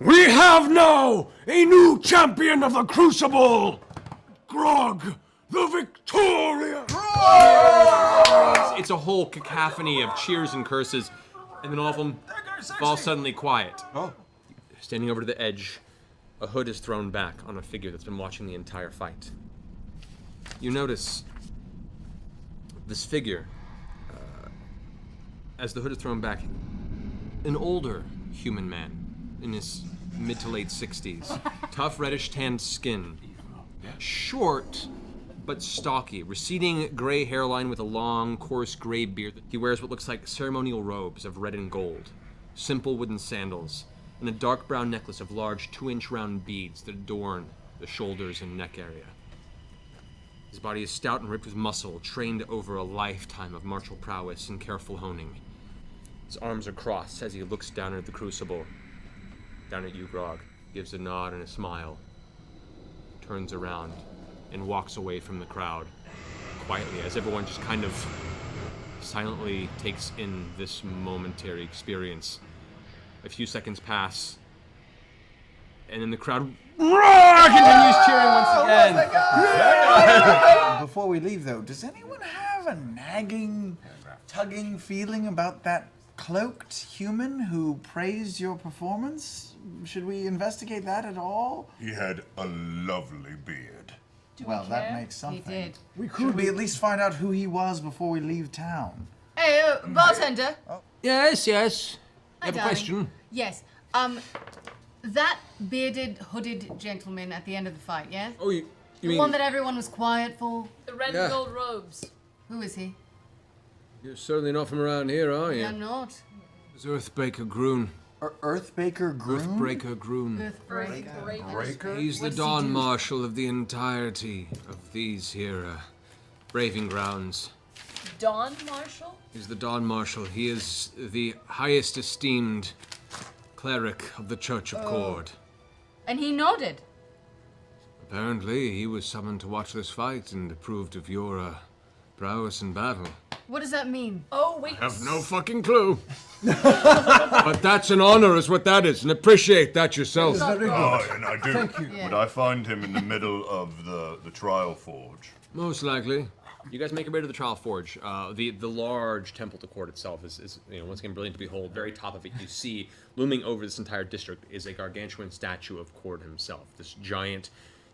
We have now a new champion of the Crucible! Grog, the Victoria! It's a whole cacophony of cheers and curses, and then all of them fall suddenly quiet. Oh. Standing over to the edge, a hood is thrown back on a figure that's been watching the entire fight. You notice this figure, as the hood is thrown back, an older human man in his mid to late 60s. Tough reddish tanned skin, short but stocky, receding gray hairline with a long, coarse gray beard. He wears what looks like ceremonial robes of red and gold, simple wooden sandals, and a dark brown necklace of large 2-inch round beads that adorn the shoulders and neck area. His body is stout and ripped with muscle, trained over a lifetime of martial prowess and careful honing. His arms are crossed as he looks down at the crucible, down at you, Grog, gives a nod and a smile, turns around, and walks away from the crowd, quietly, as everyone just kind of silently takes in this momentary experience. A few seconds pass, and then the crowd continues cheering once again. Before we leave, though, does anyone have a nagging, tugging feeling about that cloaked human who praised your performance? Should we investigate that at all? He had a lovely beard. Well, that makes something. He did. Should we at least find out who he was before we leave town? Hey, bartender. Yes. You have a darling. question? Yes. That bearded, hooded gentleman at the end of the fight, yeah? Oh, you The mean... one that everyone was quiet for? The red Yeah. and gold robes. Who is he? You're certainly not from around here, are you? I'm not. It's Earthbreaker Groon. Earthbreaker Groon? Earthbreaker Groon. Earthbreaker. He's the What does he Dawn do? Marshal of the entirety of these here, braving grounds. Dawn Marshal? He's the Dawn Marshal. He is the highest esteemed cleric of the Church of Cord. And he nodded. Apparently, he was summoned to watch this fight and approved of your prowess in battle. What does that mean? Oh, wait. I have no fucking clue. But that's an honor, is what that is, and appreciate that yourself. Oh, and I do. Yeah. Would I find him in the middle of the trial forge? Most likely. You guys make your way to the Trial Forge. The large temple to Court itself is once again brilliant to behold. Very top of it, you see, looming over this entire district is a gargantuan statue of Court himself. This giant,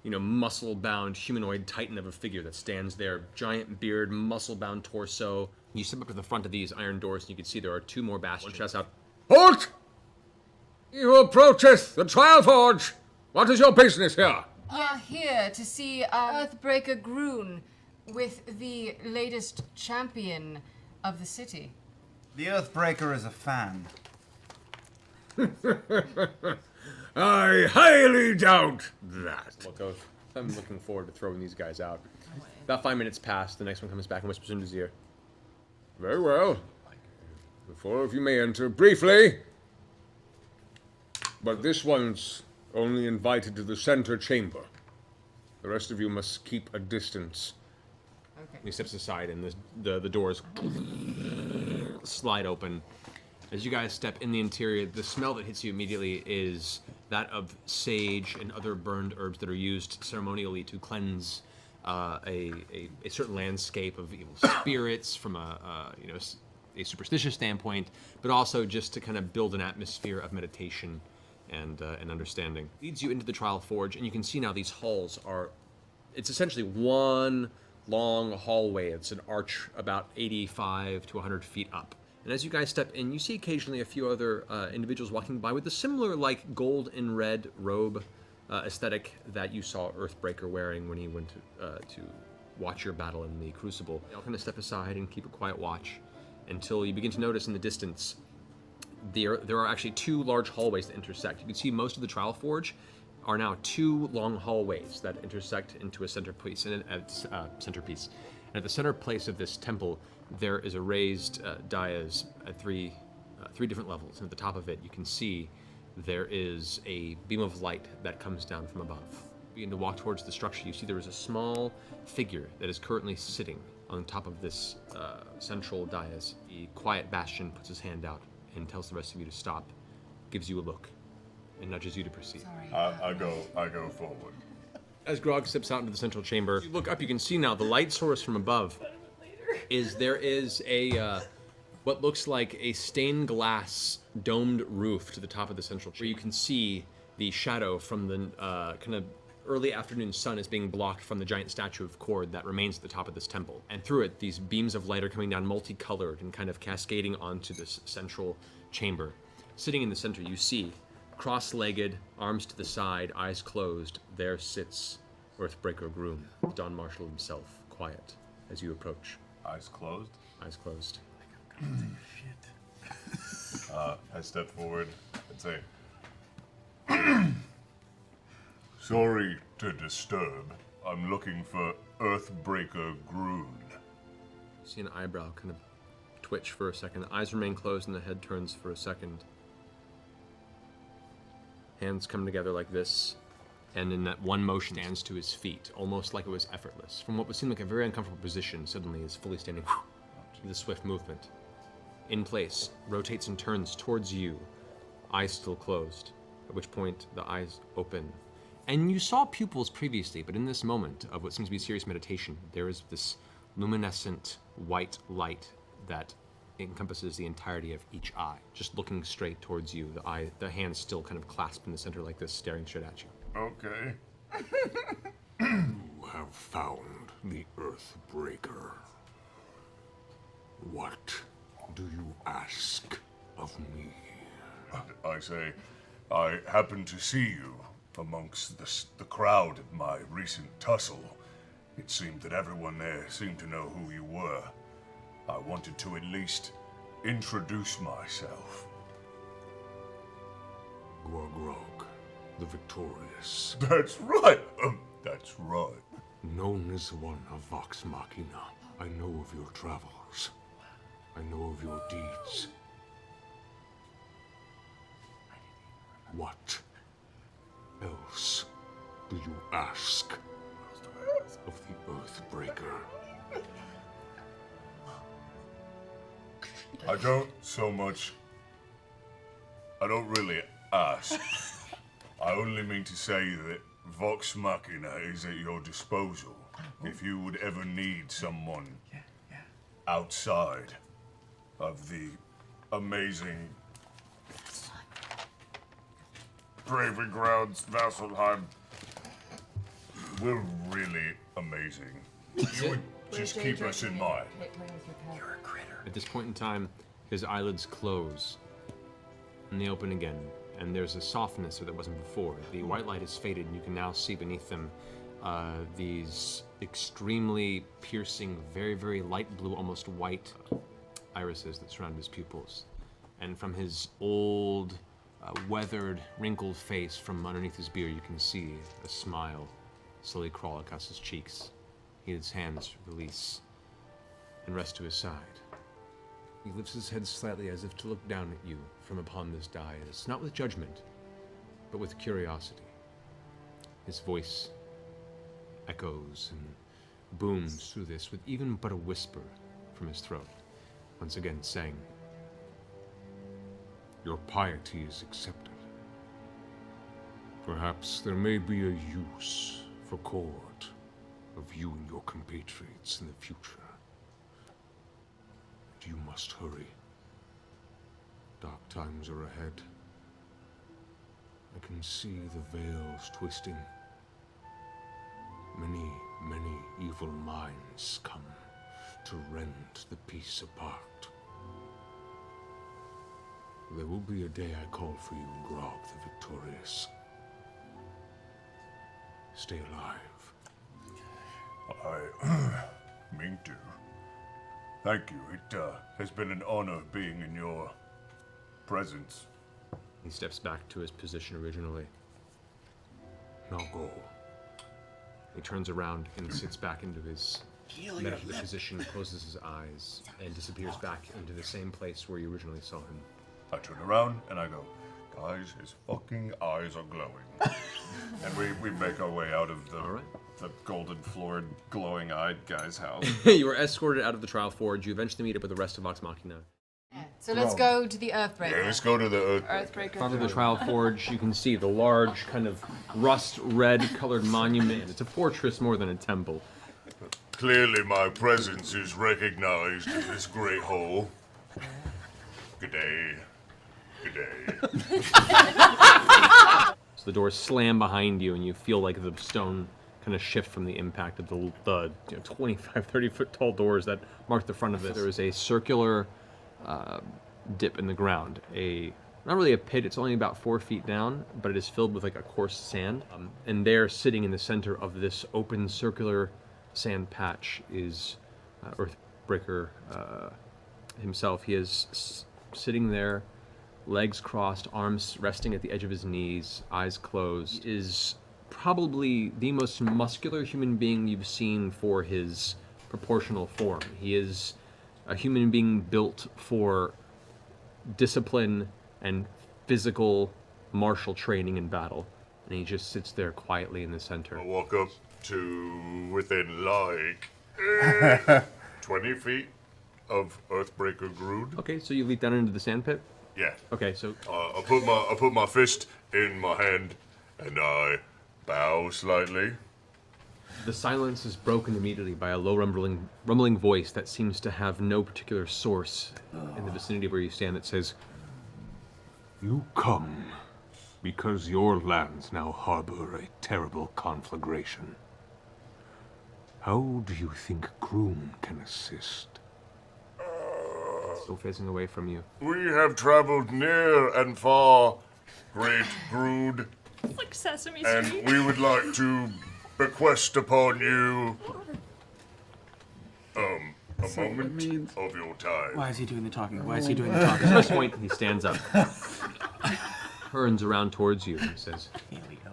muscle-bound humanoid titan of a figure that stands there. Giant beard, muscle-bound torso. You step up to the front of these iron doors, and you can see there are two more bastions. One shouts out, Halt! He who approacheth the Trial Forge! What is your business here? You're here to see Earthbreaker Groon with the latest champion of the city. The Earthbreaker is a fan. I highly doubt that. look of, I'm looking forward to throwing these guys out. About 5 minutes pass, the next one comes back and whispers into his ear. Very well. The four of you may enter briefly. But this one's only invited to the center chamber. The rest of you must keep a distance. Okay. He steps aside and the doors slide open. As you guys step in the interior, the smell that hits you immediately is that of sage and other burned herbs that are used ceremonially to cleanse a certain landscape of evil spirits from a superstitious standpoint, but also just to kind of build an atmosphere of meditation and understanding. Leads you into the Trial Forge, and you can see now these halls it's essentially one long hallway. It's an arch about 85 to 100 feet up. And as you guys step in, you see occasionally a few other individuals walking by with a similar, gold and red robe aesthetic that you saw Earthbreaker wearing when he went to watch your battle in the Crucible. They all kind of step aside and keep a quiet watch until you begin to notice in the distance there are actually two large hallways that intersect. You can see most of the Trial Forge are now two long hallways that intersect into a centerpiece. And at the center place of this temple, there is a raised dais at three different levels. And at the top of it, you can see there is a beam of light that comes down from above. You begin to walk towards the structure. You see there is a small figure that is currently sitting on top of this central dais. The quiet Bastion puts his hand out and tells the rest of you to stop, gives you a look, and nudges you to proceed. Sorry. I go forward. As Grog steps out into the central chamber, you look up, you can see now the light source from above there is a what looks like a stained glass domed roof to the top of the central chamber. Where you can see the shadow from the kind of early afternoon sun is being blocked from the giant statue of Kord that remains at the top of this temple. And through it, these beams of light are coming down multicolored and kind of cascading onto this central chamber. Sitting in the center, you see, cross-legged, arms to the side, eyes closed, there sits Earthbreaker Groon, Don Marshal himself, quiet, as you approach. Eyes closed. Eyes closed. I step forward and say, sorry to disturb. I'm looking for Earthbreaker Groon. You see an eyebrow kind of twitch for a second. The eyes remain closed and the head turns for a second. Hands come together like this, and in that one motion stands to his feet, almost like it was effortless. From what would seem like a very uncomfortable position, suddenly is fully standing with a swift movement. In place, rotates and turns towards you, eyes still closed, at which point the eyes open. And you saw pupils previously, but in this moment of what seems to be serious meditation, there is this luminescent white light that encompasses the entirety of each eye, just looking straight towards you, the hands still kind of clasped in the center like this, staring straight at you. Okay. You have found the Earthbreaker. What do you ask of me? I say, I happened to see you amongst the crowd at my recent tussle. It seemed that everyone there seemed to know who you were. I wanted to at least introduce myself. Grog, the victorious. That's right. That's right. Known as one of Vox Machina, I know of your travels. I know of your deeds. What else do you ask of the Earthbreaker? I don't really ask. I only mean to say that Vox Machina is at your disposal if you would ever need someone outside of the amazing Braving Grounds, Vasselheim. We're really amazing. You would just keep us in mind. You're a critter. At this point in time, his eyelids close, and they open again, and there's a softness that wasn't before. The white light is faded, and you can now see beneath them these extremely piercing, very, very light blue, almost white irises that surround his pupils. And from his old, weathered, wrinkled face from underneath his beard, you can see a smile slowly crawl across his cheeks. His hands release and rest to his side. He lifts his head slightly as if to look down at you from upon this dais, not with judgment, but with curiosity. His voice echoes and booms through this with even but a whisper from his throat, once again saying, Your piety is accepted. Perhaps there may be a use for Kord of you and your compatriots in the future. But you must hurry. Dark times are ahead. I can see the veils twisting. Many, many evil minds come to rend the peace apart. There will be a day I call for you, Grog the Victorious. Stay alive. I mean to. Thank you. It has been an honor being in your presence. he steps back to his position originally. Now go. He turns around and sits back into his meditative position, closes his eyes, and disappears back into the same place where you originally saw him. I turn around and I go, guys, his fucking eyes are glowing. And we make our way out of the, All right. the golden-floored, glowing-eyed guy's house. You are escorted out of the trial forge. You eventually meet up with the rest of Vox Machina. So let's go to the Earthbreaker. Yeah, let's go to the Earthbreaker. Front of the trial forge, you can see the large, kind of rust-red colored monument. It's a fortress more than a temple. Clearly, my presence is recognized in this great hall. Good day. Good day. So the doors slam behind you, and you feel like the stone kind of shift from the impact of the 25, 30-foot tall doors that mark the front of it. There is a circular dip in the ground. Not really a pit, it's only about 4 feet down, but it is filled with like a coarse sand. And there, sitting in the center of this open circular sand patch, is Earthbreaker himself. He is sitting there, legs crossed, arms resting at the edge of his knees, eyes closed. He is probably the most muscular human being you've seen for his proportional form. He is a human being built for discipline and physical martial training in battle. And he just sits there quietly in the center. I walk up to within like 20 feet of Earthbreaker Groon. Okay, so you leap down into the sand pit? Yeah. Okay, so I put my fist in my hand and I bow slightly. the silence is broken immediately by a low rumbling voice that seems to have no particular source in the vicinity where you stand that says, You come because your lands now harbor a terrible conflagration. How do you think Groon can assist? still facing away from you. We have traveled near and far, great Groon, It's like Sesame and Street. we would like to bequest upon you a moment of your time. Why is he doing the talking? Why is he doing the talking? At this point, he stands up, turns around towards you, and says, Here we go.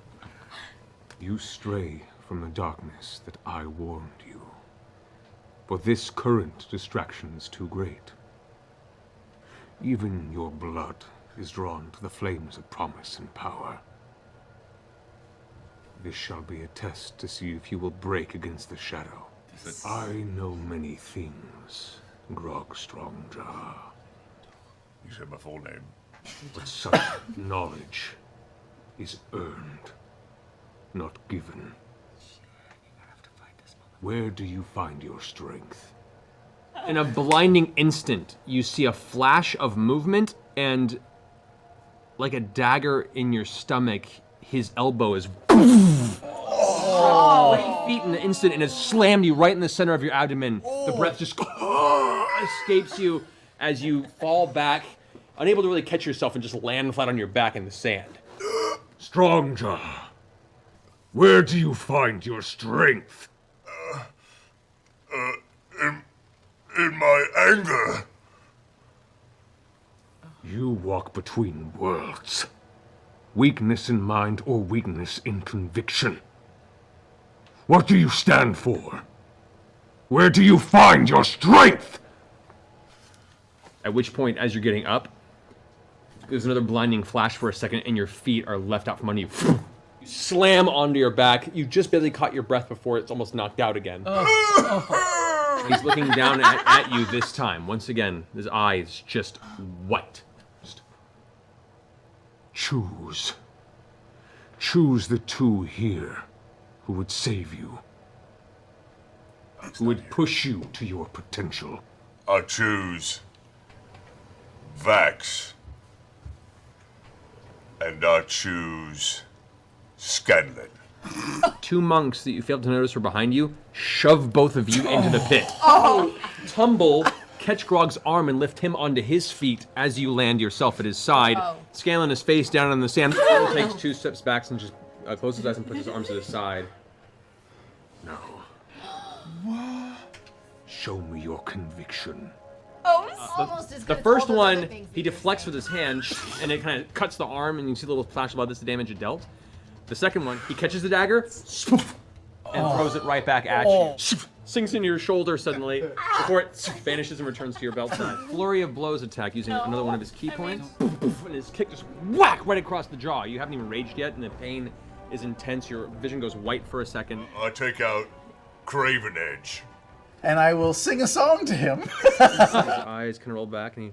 You stray from the darkness that I warned you. For this current distraction is too great. Even your blood is drawn to the flames of promise and power. This shall be a test to see if you will break against the shadow. I know many things, Grog Strongjaw, You said my full name. but such knowledge is earned, not given. Where do you find your strength? in a blinding instant, you see a flash of movement, and like a dagger in your stomach, his elbow is 20 feet in an instant and has slammed you right in the center of your abdomen. The breath just escapes you as you fall back, unable to really catch yourself, and just land flat on your back in the sand. Strongjaw, where do you find your strength? In my anger, You walk between worlds. Weakness in mind or weakness in conviction. What do you stand for? Where do you find your strength? At which point, as you're getting up, there's another blinding flash for a second, and your feet are left out from under you. You slam onto your back. You just barely caught your breath before it's almost knocked out again. He's looking down at you this time. Once again, his eyes just white. Choose. Choose the two here who would save you. Who would push you to your potential. I choose Vax. And I choose Scanlan. Two monks that you failed to notice were behind you shove both of you into the pit. Tumble, catch Grog's arm and lift him onto his feet as you land yourself at his side. Scanlan is face down on the sand, takes 2 steps back and just closes his eyes and puts his arms to the side. No. Show me your conviction. Oh, it's almost as good The as first all those other one, things he deflects with his hand, and it kind of cuts the arm, and you see a little flash of blood. That's the damage it dealt. The second one, he catches the dagger, and throws it right back at you. Sinks into your shoulder suddenly, before it vanishes and returns to your belt side. Flurry of blows attack using another one of his key points, and his kick just whack right across the jaw. You haven't even raged yet, and the pain is intense. Your vision goes white for a second. I take out Craven Edge. And I will sing a song to him. His eyes kind of roll back, and he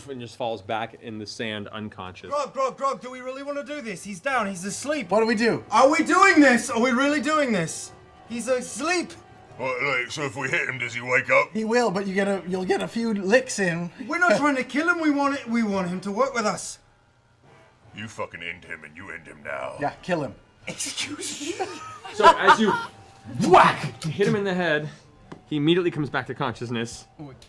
and just falls back in the sand unconscious. Grog, do we really want to do this? He's down, he's asleep. What do we do? Are we doing this? Are we really doing this? He's asleep. Well, like, so if we hit him, does he wake up? He will, but you'll get a few licks in. We're not trying to kill him, we want him to work with us. You fucking end him and you end him now. Yeah, kill him. Excuse me? So as you whack, hit him in the head, he immediately comes back to consciousness.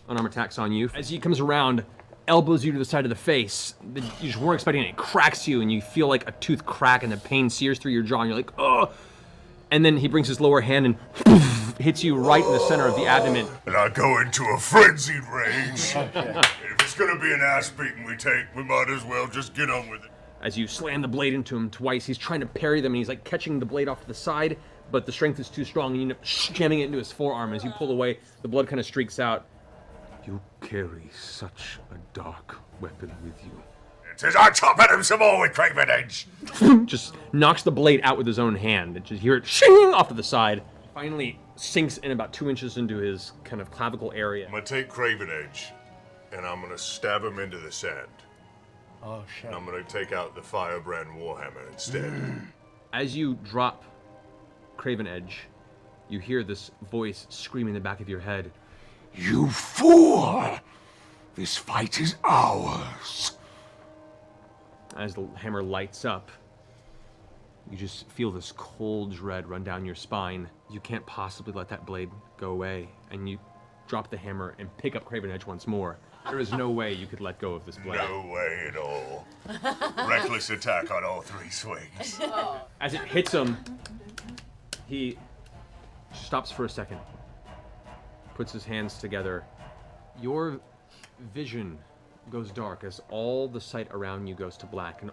Unarmed attacks on you. As he comes around, elbows you to the side of the face. You just weren't expecting it. It cracks you, and you feel like a tooth crack, and the pain sears through your jaw, and you're like, oh. And then he brings his lower hand and hits you right in the center of the abdomen. And I go into a frenzied rage. If it's gonna be an ass beating we take, we might as well just get on with it. As you slam the blade into him twice, he's trying to parry them, and he's like catching the blade off to the side, but the strength is too strong, and you end up jamming it into his forearm. As you pull away, the blood kind of streaks out. You carry such a dark weapon with you. It says I chop at him some more with Craven Edge. Just knocks the blade out with his own hand, and just hear it shing off to the side. Finally sinks in about 2 inches into his kind of clavicle area. I'm gonna take Craven Edge, and I'm gonna stab him into the sand. Oh, shit. And I'm gonna take out the Firebrand Warhammer instead. As you drop Craven Edge, you hear this voice scream in the back of your head. You fool! This fight is ours. As the hammer lights up, you just feel this cold dread run down your spine. You can't possibly let that blade go away, and you drop the hammer and pick up Craven Edge once more. There is no way you could let go of this blade. No way at all. Reckless attack on all 3 swings. As it hits him, he stops for a second, puts his hands together. Your vision goes dark as all the sight around you goes to black, and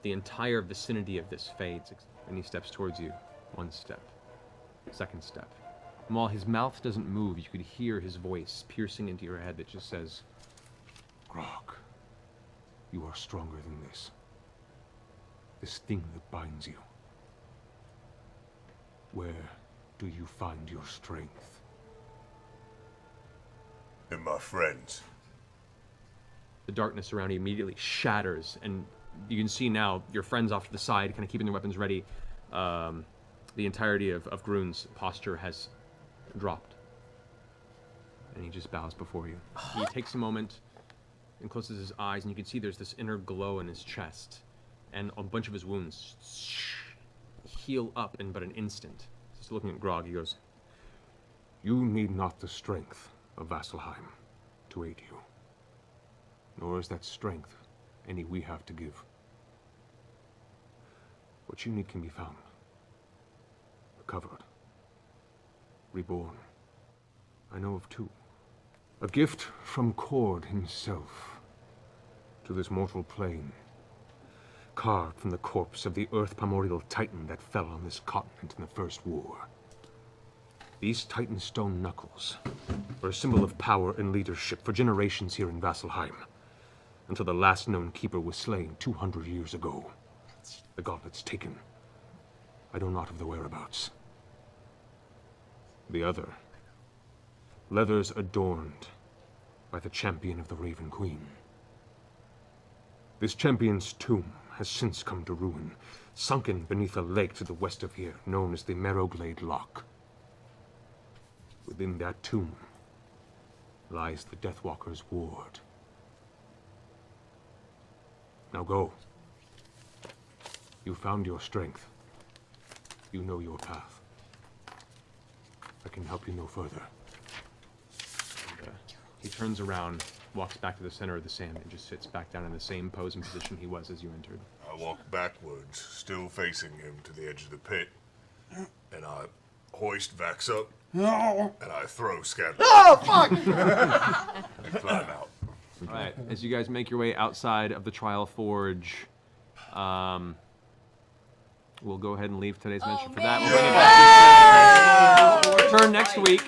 the entire vicinity of this fades. And he steps towards you. 1 step, 2nd step. And while his mouth doesn't move, you could hear his voice piercing into your head that just says, Grog, you are stronger than this. This thing that binds you. Where do you find your strength? And my friends. the darkness around you immediately shatters, and you can see now your friends off to the side, kind of keeping their weapons ready. The entirety of Groon's posture has dropped, and he just bows before you. He takes a moment and closes his eyes, and you can see there's this inner glow in his chest, and a bunch of his wounds heal up in but an instant. Just looking at Grog, he goes, "You need not the strength of Vasselheim to aid you, nor is that strength any we have to give. What you need can be found, recovered, reborn. I know of two. A gift from Kord himself to this mortal plane, carved from the corpse of the Earth primordial Titan that fell on this continent in the First War. These Titan stone knuckles were a symbol of power and leadership for generations here in Vasselheim, until the last known keeper was slain 200 years ago. The gauntlet's taken. I know not of the whereabouts. The other, leathers adorned by the champion of the Raven Queen. This champion's tomb has since come to ruin, sunken beneath a lake to the west of here, known as the Marrowglade Loch. Within that tomb lies the Deathwalker's ward. Now go. You found your strength. You know your path. I can help you no further. and, he turns around, walks back to the center of the sand, and just sits back down in the same pose and position he was as you entered. I walk backwards, still facing him, to the edge of the pit, and I hoist Vax up, and I throw Scatman. Oh, fuck! And climb out. All right, as you guys make your way outside of the Trial Forge, we'll go ahead and leave today's mention for that. We'll bring it back. We'll return next week.